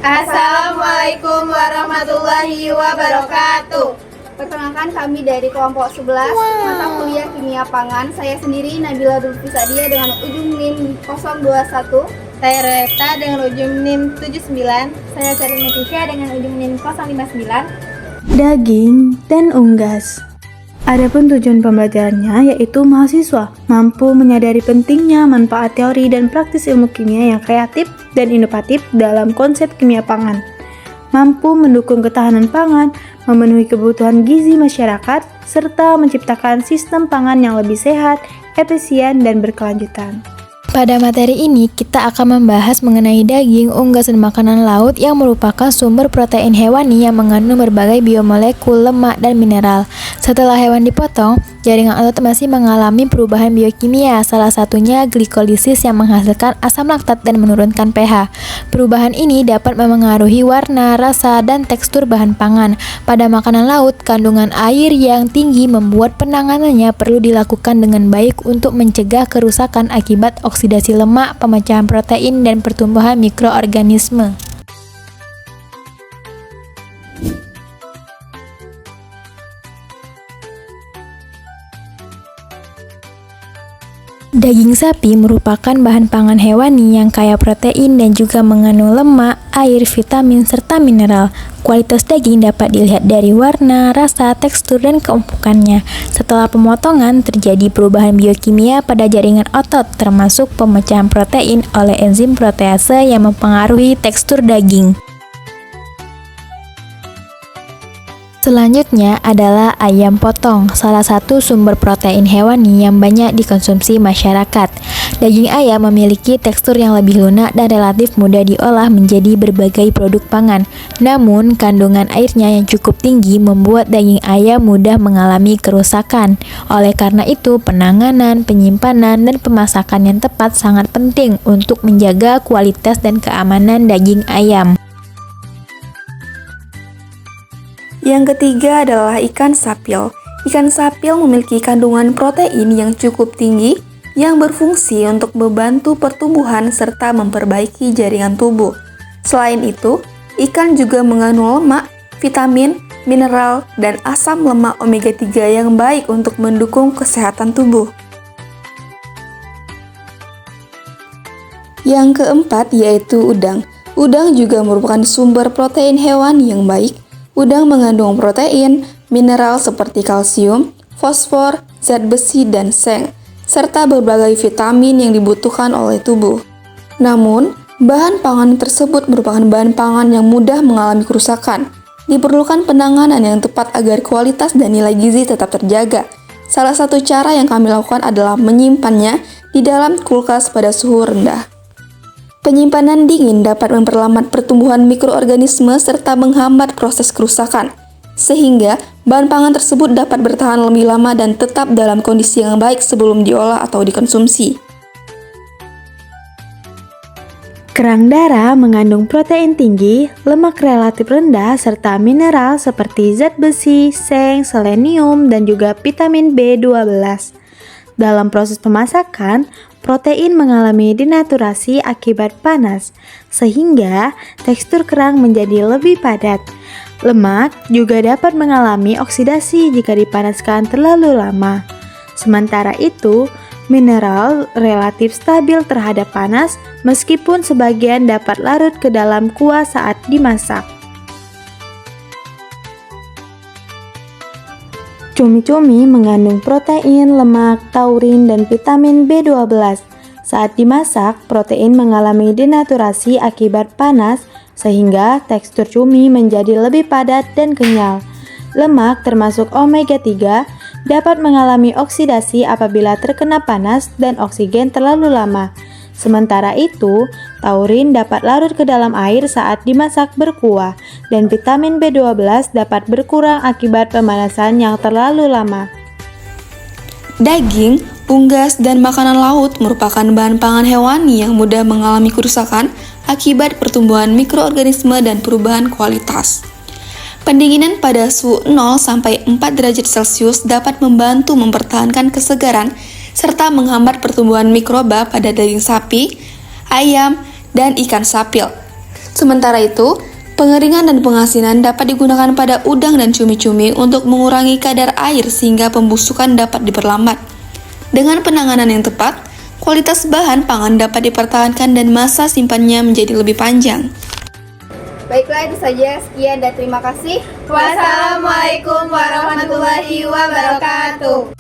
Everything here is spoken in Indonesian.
Assalamualaikum warahmatullahi wabarakatuh. Perkenalkan, kami dari kelompok 11 mata kuliah Kimia Pangan. Saya sendiri Nabila Dulfisadia dengan ujung NIM 021. Saya Reta dengan ujung NIM 79. Saya Karin Metisha dengan ujung NIM 059. Daging dan unggas. Adapun tujuan pembelajarannya yaitu mahasiswa mampu menyadari pentingnya manfaat teori dan praktis ilmu kimia yang kreatif dan inovatif dalam konsep kimia pangan, mampu mendukung ketahanan pangan, memenuhi kebutuhan gizi masyarakat, serta menciptakan sistem pangan yang lebih sehat, efisien, dan berkelanjutan. Pada materi ini, kita akan membahas mengenai daging, unggas, dan makanan laut yang merupakan sumber protein hewani yang mengandung berbagai biomolekul, lemak, dan mineral. Setelah hewan dipotong, jaringan otot masih mengalami perubahan biokimia, salah satunya glikolisis yang menghasilkan asam laktat dan menurunkan pH. Perubahan ini dapat memengaruhi warna, rasa, dan tekstur bahan pangan. Pada makanan laut, kandungan air yang tinggi membuat penanganannya perlu dilakukan dengan baik untuk mencegah kerusakan akibat oksidasi lemak, pemecahan protein, dan pertumbuhan mikroorganisme. Daging sapi merupakan bahan pangan hewani yang kaya protein dan juga mengandung lemak, air, vitamin, serta mineral. Kualitas daging dapat dilihat dari warna, rasa, tekstur, dan keempukannya. Setelah pemotongan, terjadi perubahan biokimia pada jaringan otot, termasuk pemecahan protein oleh enzim protease yang mempengaruhi tekstur daging. Selanjutnya adalah ayam potong, salah satu sumber protein hewani yang banyak dikonsumsi masyarakat. Daging ayam memiliki tekstur yang lebih lunak dan relatif mudah diolah menjadi berbagai produk pangan. Namun, kandungan airnya yang cukup tinggi membuat daging ayam mudah mengalami kerusakan. Oleh karena itu, penanganan, penyimpanan, dan pemasakan yang tepat sangat penting untuk menjaga kualitas dan keamanan daging ayam. Yang ketiga adalah ikan sapil. Ikan sapil memiliki kandungan protein yang cukup tinggi yang berfungsi untuk membantu pertumbuhan serta memperbaiki jaringan tubuh. Selain itu, ikan juga mengandung lemak, vitamin, mineral, dan asam lemak omega 3 yang baik untuk mendukung kesehatan tubuh. Yang keempat yaitu udang. Udang juga merupakan sumber protein hewan yang baik. Udang mengandung protein, mineral seperti kalsium, fosfor, zat besi, dan seng, serta berbagai vitamin yang dibutuhkan oleh tubuh. Namun, bahan pangan tersebut merupakan bahan pangan yang mudah mengalami kerusakan. Diperlukan penanganan yang tepat agar kualitas dan nilai gizi tetap terjaga. Salah satu cara yang kami lakukan adalah menyimpannya di dalam kulkas pada suhu rendah. Penyimpanan dingin dapat memperlambat pertumbuhan mikroorganisme serta menghambat proses kerusakan, sehingga bahan pangan tersebut dapat bertahan lebih lama dan tetap dalam kondisi yang baik sebelum diolah atau dikonsumsi. Kerang darah mengandung protein tinggi, lemak relatif rendah, serta mineral seperti zat besi, seng, selenium, dan juga vitamin B12. Dalam proses pemasakan, protein mengalami denaturasi akibat panas, sehingga tekstur kerang menjadi lebih padat. Lemak juga dapat mengalami oksidasi jika dipanaskan terlalu lama. Sementara itu, mineral relatif stabil terhadap panas, meskipun sebagian dapat larut ke dalam kuah saat dimasak. Cumi-cumi mengandung protein, lemak, taurin, dan vitamin B12. Saat dimasak, protein mengalami denaturasi akibat panas, sehingga tekstur cumi menjadi lebih padat dan kenyal. Lemak, termasuk omega 3, dapat mengalami oksidasi apabila terkena panas dan oksigen terlalu lama. Sementara itu, taurin dapat larut ke dalam air saat dimasak berkuah, dan vitamin B12 dapat berkurang akibat pemanasan yang terlalu lama. Daging, unggas, dan makanan laut merupakan bahan pangan hewani yang mudah mengalami kerusakan akibat pertumbuhan mikroorganisme dan perubahan kualitas. Pendinginan pada suhu 0-4 derajat Celcius dapat membantu mempertahankan kesegaran serta menghambat pertumbuhan mikroba pada daging sapi, ayam, dan ikan sapil. Sementara itu, pengeringan dan pengasinan dapat digunakan pada udang dan cumi-cumi untuk mengurangi kadar air sehingga pembusukan dapat diperlambat. Dengan penanganan yang tepat, kualitas bahan pangan dapat dipertahankan dan masa simpannya menjadi lebih panjang. Baiklah, itu saja. Sekian dan terima kasih. Wassalamualaikum warahmatullahi wabarakatuh.